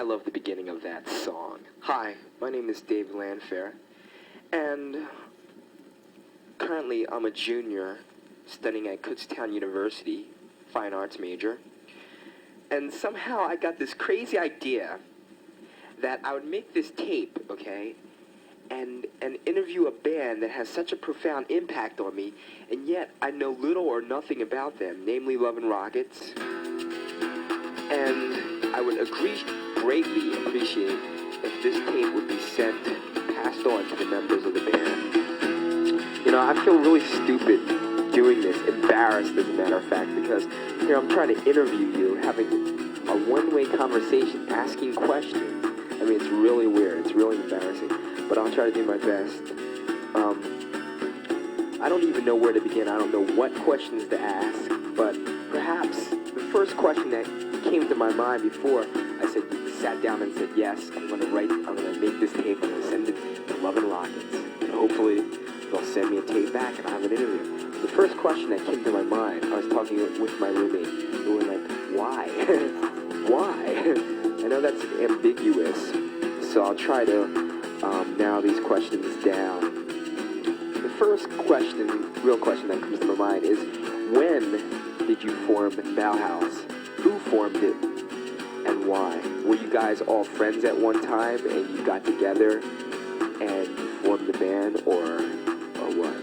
I love the beginning of that song. Hi, my name is Dave Lanfair, and currently I'm a junior studying at Kutztown University, fine arts major, and somehow I got this crazy idea that I would make this tape, okay, and interview a band that has such a profound impact on me, and yet I know little or nothing about them, namely Love and Rockets, and I would greatly appreciate if this tape would be passed on to the members of the band. You know, I feel really stupid doing this, embarrassed as a matter of fact, because here I'm trying to interview you, having a one-way conversation, asking questions. I mean, it's really weird, it's really embarrassing, but I'll try to do my best. I don't even know where to begin. I don't know what questions to ask, but perhaps the first question that came to my mind before I sat down and said, yes, I'm gonna make this tape, I'm gonna send it to Love and Rockets, and hopefully they'll send me a tape back and I'll have an interview. The first question that came to my mind, I was talking with my roommate, and we were like, why? Why? I know that's ambiguous, so I'll try to narrow these questions down. The first real question that comes to my mind is, when did you form Bauhaus? Who formed it, and why? Were you guys all friends at one time, and you got together and you formed the band, or what?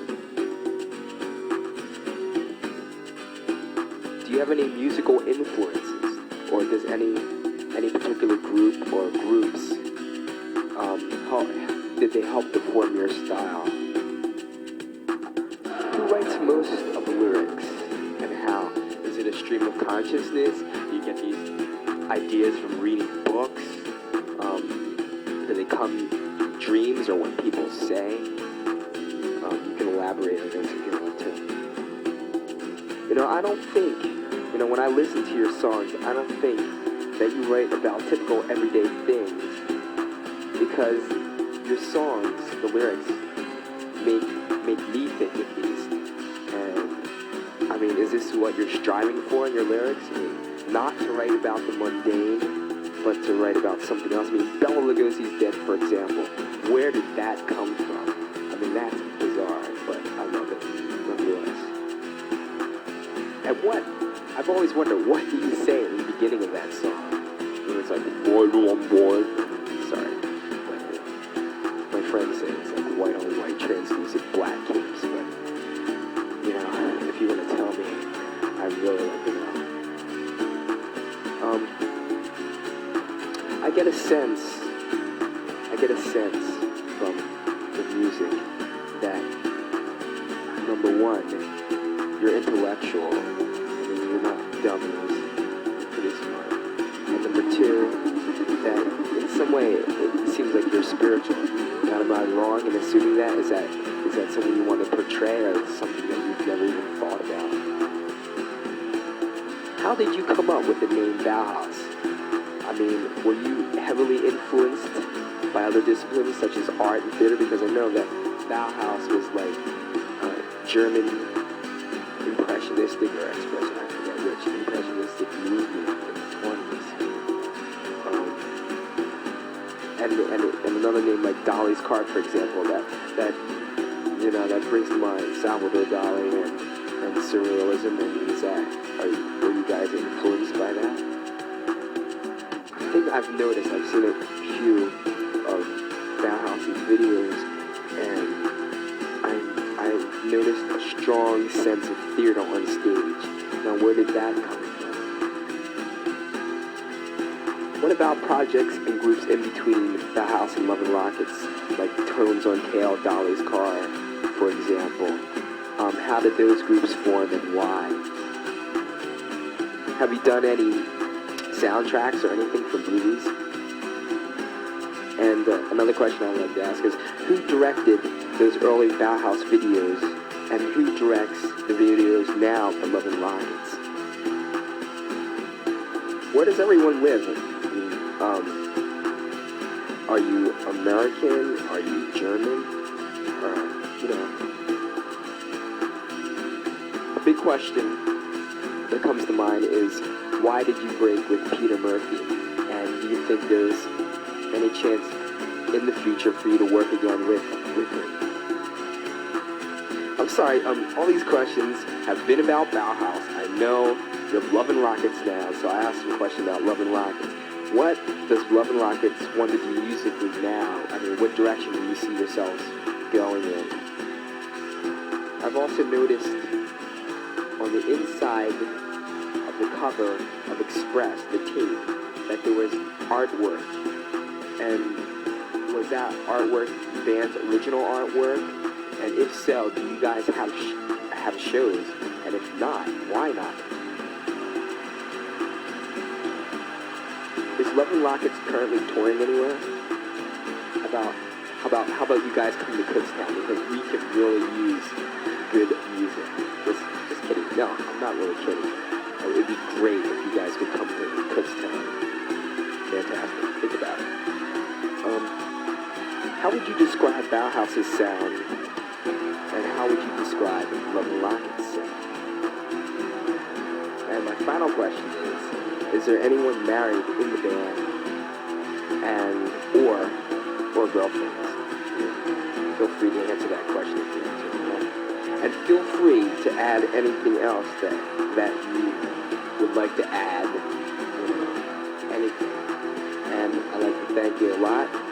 Do you have any musical influences, or does any particular group or groups did they help to form your style? Who writes most of the lyrics, and how? Is it a stream of consciousness? Do you get these ideas from reading books? Do they come in dreams or when people say? You can elaborate on this if you want to. You know, I don't think, when I listen to your songs, I don't think that you write about typical everyday things, because your songs, the lyrics, make me think at least. And I mean, is this what you're striving for in your lyrics? I mean, not to write about the mundane, but to write about something else. I mean, Bela Lugosi's Dead, for example. Where did that come from? I mean, that's bizarre, but I love it nonetheless. And I've always wondered, what do you say in the beginning of that song? When it's like, boy, on boy. Sorry. My friend says it's like white on white, translucent black capes, but, if you were to tell me, I'd really like to know. I get a sense from the music that, number one, you're intellectual. I mean, you're not dumb, you're pretty smart. And number two, that in some way it seems like you're spiritual. Now, am I wrong in assuming that? Is that something you want to portray, or something that you've never even thought about? How did you come up with the name Bauhaus? I mean, were you heavily influenced by other disciplines such as art and theater? Because I know that Bauhaus was like German impressionistic or expression, I forget which, impressionistic movement in the 20s. And another name like Dali's Cart, for example, that brings to mind Salvador Dali and surrealism. And were you guys influenced by that? I think I've seen a few of Bauhaus's videos, and I noticed a strong sense of theater on stage. Now, where did that come from? What about projects and groups in between Bauhaus and Love and Rockets, like Tones on Tail, Dolly's Car, for example? How did those groups form and why? Have you done any soundtracks or anything for movies? And another question I'd like to ask is, who directed those early Bauhaus videos, and who directs the videos now for Love and Rockets? Where does everyone live? Are you American? Are you German? A big question that comes to mind is, why did you break with Peter Murphy? And do you think there's any chance in the future for you to work again with him? I'm sorry, all these questions have been about Bauhaus. I know you're Love and Rockets now, so I asked you a question about Love and Rockets. What does Love and Rockets want to do musically now? I mean, what direction do you see yourselves going in? I've also noticed on the inside of the cover of Express, the tape, that there was artwork. And was that artwork the band's original artwork? And if so, do you guys have shows? And if not, why not? Is Love and Rockets currently touring anywhere? How about you guys come to Kutztown, because we could really use good music. Just kidding. No, I'm not really kidding. It would be great if you guys could come to Kutztown. Fantastic. Think about it. How would you describe Bauhaus's sound? And how would you describe Love and Rockets' sound? And my final question is there anyone married in the band or girlfriends? Feel free to answer that question if you answer it. And feel free to add anything else that you would like to add. Anything. And I'd like to thank you a lot.